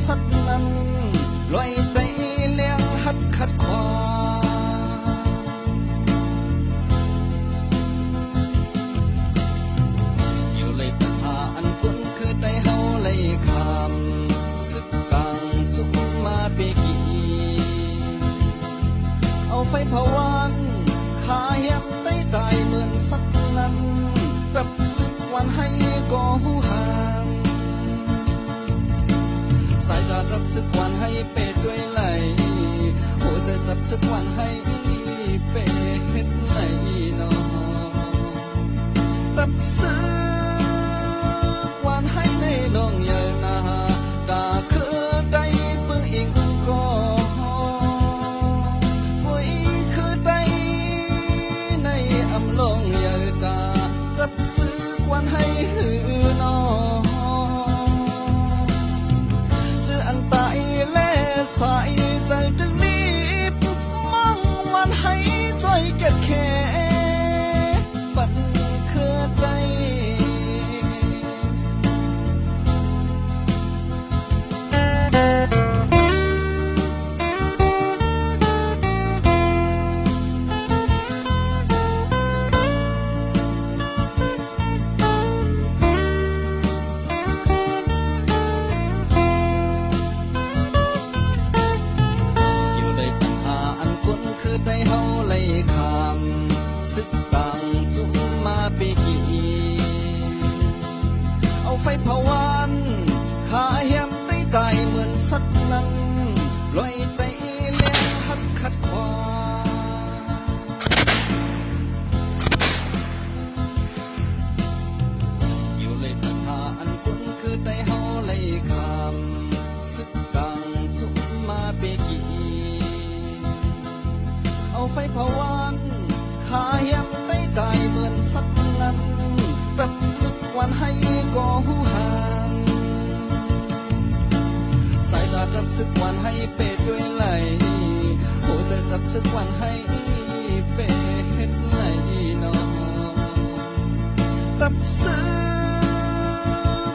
สัตว์นั้นลอยใจเลี้ยงหัดขัดขวางอยู่เลยปัญหาอันคุ้นคือใจเฮาเลยคำสึกกลางสุขมาเปกีเอาไฟเผาวันขาเหี่ยมได้ตายเหมือนสัตว์นั้นรับสึกวันให้ก็หูห่างสายตารับสึกวันให้เป็ดด้วยไหลหัวใจจับสึกวันให้เป็ดไหลนอรับสึกวันให้ในลงเยอะนาตาคือได้เปื้องอิงก็ป่วยคือได้ในอำลงเยอะตารับสึกวันให้หือนอสายใจดึงลีบมั่งวันให้ใจเก็บแค่ปันคือใจใจเฮาเลยคำสึกต่างจุ่มมาเปกีเอาไฟเผาวันขาเหี่ยมได้ตายเหมือนสัตว์นั้นลอยใจเลี้ยงหัดขัดขวางอยู่เลยปัญหาอันคุ้นคือใจเฮาเลยคำสึกต่างจุ่มมาเปกีเอาไฟเผาวันขาเหี่ยมได้ตายเหมือนสัตว์นั้นรับสึกวันให้ก็หูห่างสายตารับสึกวันให้เป็ดด้วยไหลหัวใจจับสึกวันให้เป็ดไหลนอรับสึ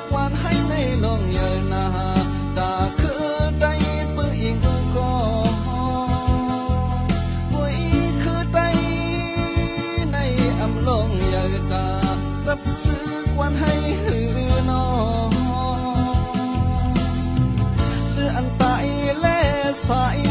กวันให้ในลงเยอะนาตาคือได้เปื้องอิงก็ลงยาตารับสึกวันให้หือนอซื้ออันตายและสาย